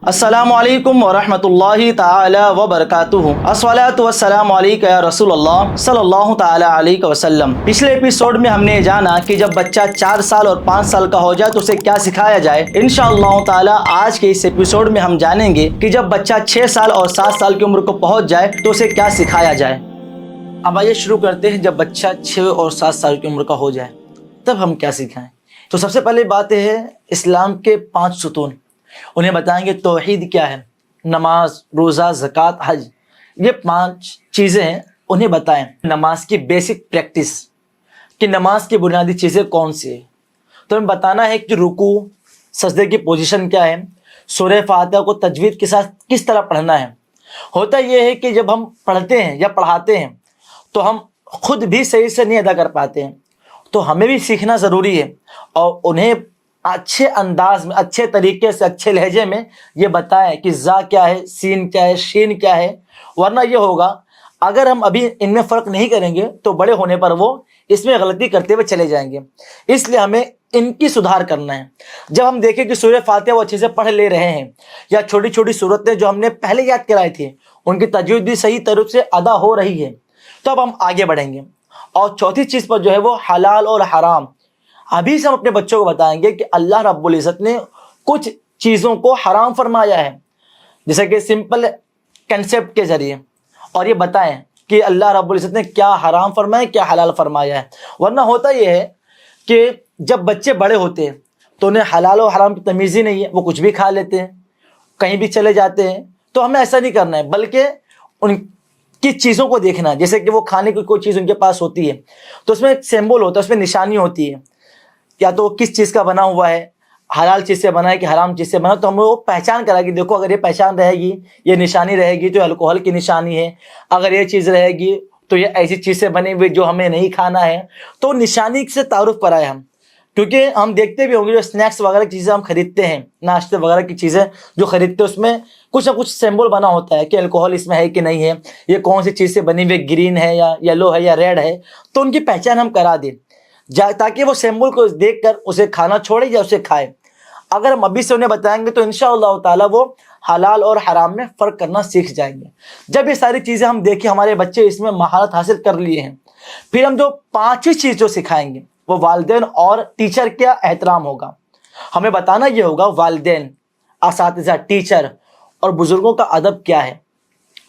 अस्सलामु अलैकुम वरहमतुल्लाहि ताला वबरकातुहू। अस्सलातु वस्सलामु अलैका या रसूल अल्लाह सल्लल्लाहु ताला अलैहि वसल्लम। पिछले एपिसोड में हमने जाना कि जब बच्चा 4 साल और 5 साल का हो जाए तो उसे क्या सिखाया जाए। इंशाअल्लाह ताला आज के इस एपिसोड में हम जानेंगे कि जब बच्चा 6 साल और 7 साल की उम्र को पहुंच जाए तो उसे क्या सिखाया जाए। अब आइए शुरू करते हैं। जब बच्चा 6 और 7 साल की उम्र का हो जाए तब हम क्या सिखाएं। तो सबसे पहले बात यह है, इस्लाम के 5 सुतून उन्हें बताएंगे। तौहीद क्या है, नमाज, रोज़ा, ज़कात, हज, ये 5 चीज़ें हैं, उन्हें बताएं। नमाज की बेसिक प्रैक्टिस कि नमाज की बुनियादी चीज़ें कौन सी है, तो हमें बताना है कि रुकू सजदे की पोजीशन क्या है, सूरह फातिहा को तजवीद के साथ किस तरह पढ़ना है। होता यह है कि जब हम पढ़ते हैं या पढ़ाते हैं तो हम खुद भी सही से नहीं अदा कर पाते हैं, तो हमें भी सीखना ज़रूरी है और उन्हें अच्छे अंदाज में, अच्छे तरीके से, अच्छे लहजे में ये बताएं कि ज़ा क्या है, सीन क्या है, शीन क्या है। वरना ये होगा, अगर हम अभी इनमें फ़र्क नहीं करेंगे तो बड़े होने पर वो इसमें गलती करते हुए चले जाएंगे। इसलिए हमें इनकी सुधार करना है। जब हम देखें कि सूरह फातिहा वो अच्छे से पढ़ ले रहे हैं या छोटी छोटी सूरतें जो हमने पहले याद कराई थी उनकी तजवीद भी सही तरह से अदा हो रही है, तो अब हम आगे बढ़ेंगे। और चौथी चीज़ पर जो है वो हलाल और हराम। अभी से हम अपने बच्चों को बताएंगे कि अल्लाह रब्बुल इज़्ज़त ने कुछ चीज़ों को हराम फरमाया है, जैसे कि सिंपल कंसेप्ट के ज़रिए, और ये बताएं कि अल्लाह रब्बुल इज़्ज़त ने क्या हराम फरमाया, क्या हलाल फरमाया है। वरना होता ये है कि जब बच्चे बड़े होते हैं तो उन्हें हलाल और हराम की तमीज़ ही नहीं है, वो कुछ भी खा लेते हैं, कहीं भी चले जाते हैं। तो हमें ऐसा नहीं करना है, बल्कि उनकी चीज़ों को देखना है। जैसे कि वो खाने की कोई चीज़ उनके पास होती है तो उसमें एक सिंबल होता है, उसमें निशानी होती है, या तो किस चीज़ का बना हुआ है, हलाल चीज़ से बना है कि हराम चीज़ से बना, तो हमें वो पहचान कराएगी। देखो, अगर ये पहचान रहेगी, ये निशानी रहेगी तो अल्कोहल की निशानी है, अगर ये चीज़ रहेगी तो ये ऐसी चीज़ से बनी हुई जो हमें नहीं खाना है। तो निशानी से तारुफ कराए हम, क्योंकि हम देखते भी होंगे जो स्नैक्स वगैरह की चीज़ें हम खरीदते हैं, नाश्ते वगैरह की चीज़ें जो खरीदते हैं उसमें कुछ ना कुछ सिंबल बना होता है कि अल्कोहल इसमें है कि नहीं है, ये कौन सी चीज़ से बनी हुई, ग्रीन है या येलो है या रेड है, तो उनकी पहचान हम करा दें ताकि वो सिंबल को देखकर उसे खाना छोड़े या उसे खाए। अगर हम अभी से उन्हें बताएंगे तो इंशाअल्लाह ताला वो हलाल और हराम में फ़र्क करना सीख जाएंगे। जब ये सारी चीज़ें हम देखें, हमारे बच्चे इसमें महारत हासिल कर लिए हैं, फिर हम जो 5वीं चीज़ जो सिखाएंगे वो वालिदैन और टीचर का एहतराम होगा। हमें बताना ये होगा वालिदैन, असातिज़ा, टीचर और बुज़ुर्गों का अदब क्या है।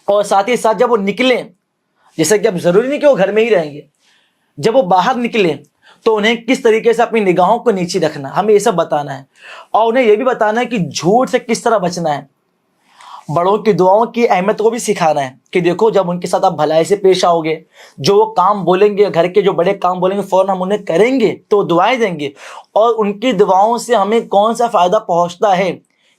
और साथ ही साथ जब वो निकलें, जैसे कि अब ज़रूरी नहीं कि वो घर में ही रहेंगे, जब वो बाहर निकलें तो उन्हें किस तरीके से अपनी निगाहों को नीचे रखना, हमें ये सब बताना है। और उन्हें ये भी बताना है कि झूठ से किस तरह बचना है। बड़ों की दुआओं की अहमियत को भी सिखाना है कि देखो, जब उनके साथ आप भलाई से पेश आओगे, जो वो काम बोलेंगे, घर के जो बड़े काम बोलेंगे, फ़ौरन हम उन्हें करेंगे तो दुआएं देंगे, और उनकी दुआओं से हमें कौन सा फ़ायदा पहुँचता है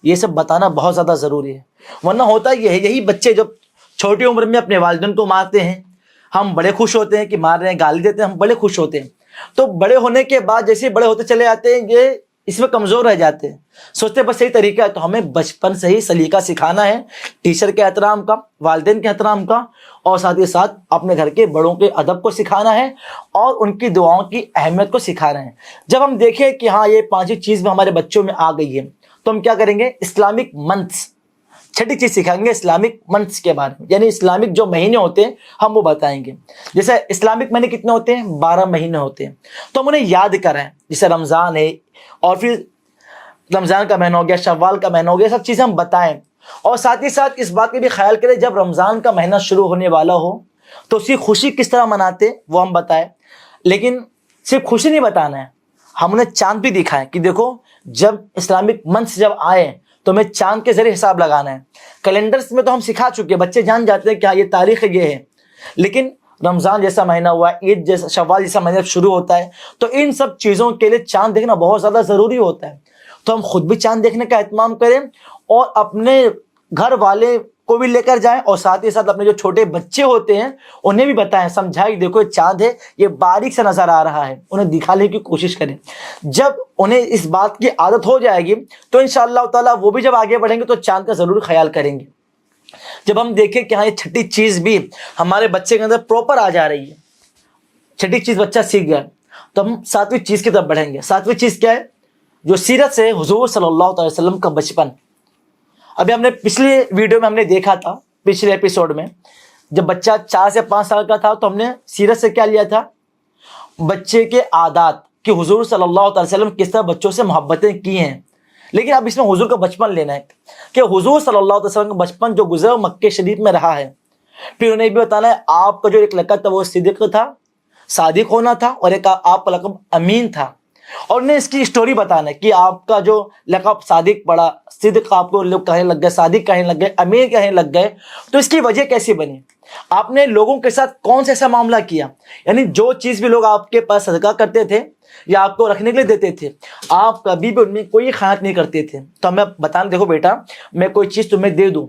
ये सब बताना बहुत ज़्यादा ज़रूरी है। वरना होता ये है, यही बच्चे जब छोटी उम्र में अपने वालिदैन को मारते हैं, हम बड़े खुश होते हैं कि मार रहे हैं, गाली देते हैं, हम बड़े खुश होते हैं। तो बड़े होने के बाद जैसे बड़े होते चले जाते हैं, ये इसमें कमज़ोर रह जाते हैं, सोचते बस सही तरीका है। तो हमें बचपन से ही सलीका सिखाना है, टीचर के एहतराम का, वालिदैन के एहतराम का, और साथ ही साथ अपने घर के बड़ों के अदब को सिखाना है और उनकी दुआओं की अहमियत को सिखाना है। जब हम देखें कि हाँ, ये 5वीं चीज़ भी हमारे बच्चों में आ गई है, तो हम क्या करेंगे, इस्लामिक मंथ्स, 6ठी चीज़ सिखाएंगे इस्लामिक मंथ्स के बारे में, यानी इस्लामिक जो महीने होते हैं हम वो बताएंगे। जैसे इस्लामिक महीने कितने होते हैं, 12 महीने होते हैं, तो हम उन्हें याद कराएं। जैसे रमज़ान है, और फिर रमज़ान का महीना हो गया, शव्वाल का महीना हो गया, सब चीज़ें हम बताएं। और साथ ही साथ इस बात का भी ख्याल करें, जब रमज़ान का महीना शुरू होने वाला हो तो उसकी खुशी किस तरह मनाते वो हम बताएं। लेकिन सिर्फ खुशी नहीं बताना है, हम उन्हें चांद भी दिखाएं कि देखो, जब इस्लामिक मंथ्स जब आए तो हमें चांद के जरिए हिसाब लगाना है। कैलेंडर्स में तो हम सिखा चुके हैं, बच्चे जान जाते हैं कि हाँ, ये तारीख ये है, लेकिन रमज़ान जैसा महीना हुआ, ईद जैसा, शव्वाल जैसा महीना शुरू होता है, तो इन सब चीज़ों के लिए चांद देखना बहुत ज़्यादा ज़रूरी होता है। तो हम खुद भी चांद देखने का एहतमाम करें और अपने घर वाले को भी लेकर जाएं, और साथ ही साथ अपने जो छोटे बच्चे होते हैं उन्हें भी बताएं, समझाएं, देखो ये चांद है, ये बारीक से नज़र आ रहा है, उन्हें दिखाने की कोशिश करें। जब उन्हें इस बात की आदत हो जाएगी तो इंशाअल्लाह ताला वो भी जब आगे बढ़ेंगे तो चांद का ज़रूर ख्याल करेंगे। जब हम देखें कि हाँ, ये 6ठी चीज़ भी हमारे बच्चे के अंदर प्रॉपर आ जा रही है, 6ठी चीज़ बच्चा सीख गया, तो हम 7वीं चीज़ की तरफ बढ़ेंगे। 7वीं चीज़ क्या है, जो सीरत से हुजूर सल्लल्लाहु अलैहि वसल्लम का बचपन। ابھی ہم نے پچھلے ویڈیو میں ہم نے دیکھا تھا، پچھلے ایپیسوڈ میں جب بچہ 4 سے 5 سال کا تھا تو ہم نے سیرت سے کیا لیا تھا، بچے کے عادات کہ حضور صلی اللہ علیہ وسلم کس طرح بچوں سے محبتیں کی ہیں. لیکن اب اس میں حضور کا بچپن لینا ہے کہ حضور صلی اللہ علیہ وسلم کا بچپن جو گزرا مکہ شریف میں رہا ہے. پھر انہیں بھی بتانا ہے آپ کا جو ایک لقب تھا وہ صدیق تھا، صادق ہونا تھا، اور ایک آپ کا لقب امین تھا. اور انہیں اس کی اسٹوری بتانا ہے کہ آپ کا جو لقب صادق پڑا، صدق آپ کو لوگ کہنے لگ گئے، صادق کہنے لگ گئے، امین کہنے لگ گئے، تو اس کی وجہ کیسی بنی، آپ نے لوگوں کے ساتھ کون سا ایسا معاملہ کیا. یعنی جو چیز بھی لوگ آپ کے پاس صدقہ کرتے تھے یا آپ کو رکھنے کے لیے دیتے تھے، آپ کبھی بھی ان میں کوئی خیانت نہیں کرتے تھے. تو ہمیں بتانا دیکھو بیٹا میں کوئی چیز تمہیں دے دوں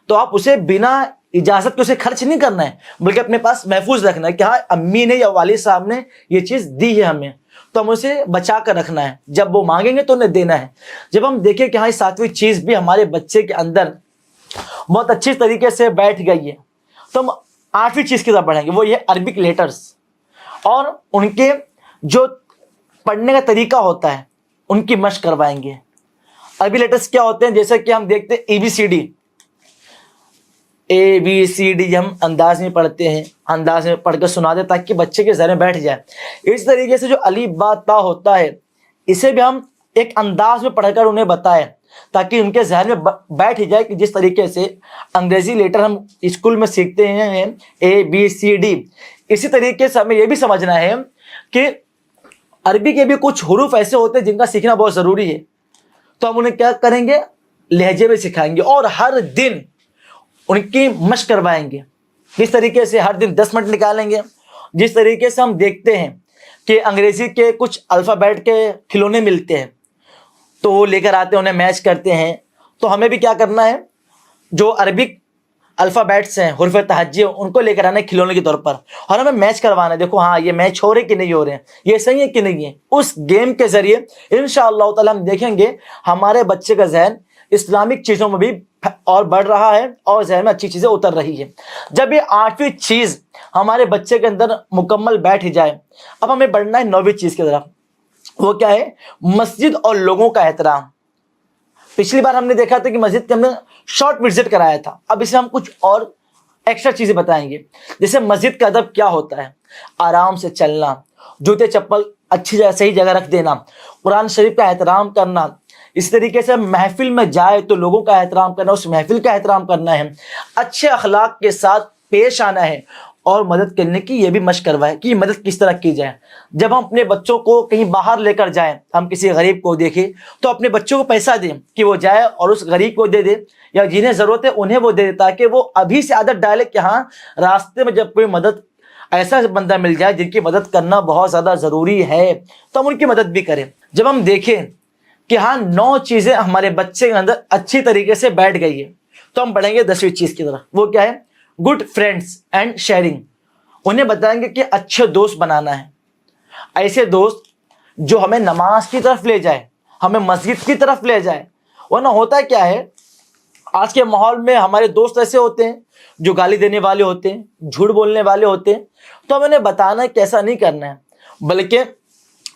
تو آپ اسے بنا اجازت کے اسے خرچ نہیں کرنا ہے، بلکہ اپنے پاس محفوظ رکھنا ہے کہ ہاں امی نے یا والد صاحب نے یہ چیز دی ہے ہمیں، تو ہم اسے بچا کر رکھنا ہے، جب وہ مانگیں گے تو انہیں دینا ہے. جب ہم دیکھیں کہ ہاں یہ 7ویں چیز بھی ہمارے بچے کے اندر بہت اچھی طریقے سے بیٹھ گئی ہے، تو ہم 8ویں چیز کی طرف بڑھیں گے، وہ یہ عربک لیٹرز اور ان کے جو پڑھنے کا طریقہ ہوتا ہے ان کی مشق کروائیں گے. عربی لیٹرز کیا ہوتے ہیں، جیسے کہ ہم دیکھتے ہیں ABCD، ABCD ہم انداز میں پڑھتے ہیں، انداز میں پڑھ کر سنا دیں تاکہ بچے کے ذہن میں بیٹھ جائے. اس طریقے سے جو الف با تا ہوتا ہے اسے بھی ہم ایک انداز میں پڑھ کر انہیں بتائیں تاکہ ان کے ذہن میں بیٹھ جائے کہ جس طریقے سے انگریزی لیٹر ہم اسکول میں سیکھتے ہیں ABCD، اسی طریقے سے ہمیں یہ بھی سمجھنا ہے کہ عربی کے بھی کچھ حروف ایسے ہوتے ہیں جن کا سیکھنا بہت ضروری ہے. تو ہم انہیں کیا کریں گے، لہجے میں سکھائیں گے اور ہر دن ان کی مشق کروائیں گے. جس طریقے سے ہر دن 10 منٹ نکالیں گے. جس طریقے سے ہم دیکھتے ہیں کہ انگریزی کے کچھ الفابیٹ کے کھلونے ملتے ہیں تو وہ لے کر آتے ہیں، انہیں میچ کرتے ہیں. تو ہمیں بھی کیا کرنا ہے، جو عربک الفابیٹس ہیں، حروف تہجی ان کو لے کر آنا ہے کھلونے کے طور پر، اور ہمیں میچ کروانا ہے. دیکھو ہاں یہ میچ ہو رہے کہ نہیں ہو رہے ہیں، یہ صحیح ہے کہ نہیں ہے. اس گیم کے ذریعے انشاءاللہ تعالی ہم دیکھیں گے ہمارے بچے کا ذہن اسلامک چیزوں میں بھی اور بڑھ رہا ہے اور ذہن میں اچھی چیزیں اتر رہی ہے. جب یہ 8ویں چیز ہمارے بچے کے اندر مکمل بیٹھ جائے، اب ہمیں بڑھنا ہے 9ویں چیز کی طرف. وہ کیا ہے، مسجد اور لوگوں کا احترام. پچھلی بار ہم نے دیکھا تھا کہ مسجد کے ہم نے شارٹ وزٹ کرایا تھا، اب اسے ہم کچھ اور ایکسٹرا چیزیں بتائیں گے. جیسے مسجد کا ادب کیا ہوتا ہے، آرام سے چلنا، جوتے چپل اچھی جگہ صحیح جگہ رکھ دینا، قرآن شریف کا احترام کرنا. اس طریقے سے محفل میں جائے تو لوگوں کا احترام کرنا، اس محفل کا احترام کرنا ہے، اچھے اخلاق کے ساتھ پیش آنا ہے اور مدد کرنے کی یہ بھی مشق کروائے کہ مدد کس طرح کی جائے. جب ہم اپنے بچوں کو کہیں باہر لے کر جائیں، ہم کسی غریب کو دیکھیں تو اپنے بچوں کو پیسہ دیں کہ وہ جائے اور اس غریب کو دے دے، یا جنہیں ضرورت ہے انہیں وہ دے دے، تاکہ وہ ابھی سے عادت ڈالے کہ ہاں راستے میں جب کوئی مدد ایسا بندہ مل جائے جن کی مدد کرنا بہت زیادہ ضروری ہے تو ہم ان کی مدد بھی کریں. جب ہم دیکھیں کہ ہاں 9 چیزیں ہمارے بچے کے اندر اچھی طریقے سے بیٹھ گئی ہے تو ہم بڑھیں گے 10ویں چیز کی طرف. وہ کیا ہے، گڈ فرینڈس اینڈ شیئرنگ. انہیں بتائیں گے کہ اچھے دوست بنانا ہے، ایسے دوست جو ہمیں نماز کی طرف لے جائے، ہمیں مسجد کی طرف لے جائے. ورنہ ہوتا کیا ہے، آج کے ماحول میں ہمارے دوست ایسے ہوتے ہیں جو گالی دینے والے ہوتے ہیں، جھوٹ بولنے والے ہوتے ہیں. تو ہم انہیں بتانا ہے کہ ایسا نہیں کرنا ہے، بلکہ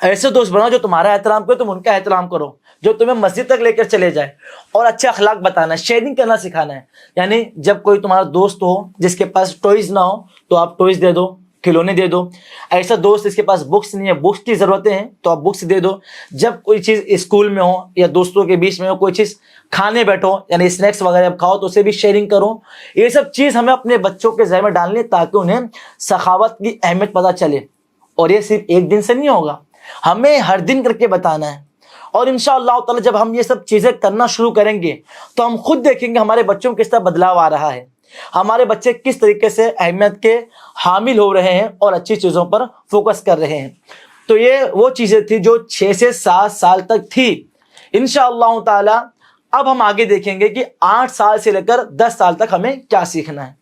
ایسے دوست بناؤ جو تمہارا احترام کرو، تم ان کا احترام کرو، جو تمہیں مسجد تک لے کر چلے جائے. اور اچھے اخلاق بتانا ہے، شیئرنگ کرنا سکھانا ہے. یعنی جب کوئی تمہارا دوست ہو جس کے پاس ٹوائز نہ ہو تو آپ ٹوائز دے دو، کھلونے دے دو. ایسا دوست جس کے پاس بکس نہیں ہے، بکس کی ضرورتیں ہیں تو آپ بکس دے دو. جب کوئی چیز اسکول میں ہو یا دوستوں کے بیچ میں ہو، کوئی چیز کھانے بیٹھو یعنی اسنیکس وغیرہ کھاؤ تو اسے بھی شیئرنگ کرو. یہ سب چیز ہمیں اپنے بچوں کے ذہن میں ڈالنی ہے تاکہ انہیں سخاوت کی اہمیت پتہ چلے. اور یہ صرف ایک دن سے نہیں ہوگا، ہمیں ہر دن کر کے بتانا ہے. اور انشاءاللہ تعالی جب ہم یہ سب چیزیں کرنا شروع کریں گے تو ہم خود دیکھیں گے ہمارے بچوں میں کس طرح بدلاؤ آ رہا ہے، ہمارے بچے کس طریقے سے اہمیت کے حامل ہو رہے ہیں اور اچھی چیزوں پر فوکس کر رہے ہیں. تو یہ وہ چیزیں تھی جو 6 سے 7 سال تک تھی. انشاءاللہ تعالی اب ہم آگے دیکھیں گے کہ 8 سال سے لے کر 10 سال تک ہمیں کیا سیکھنا ہے.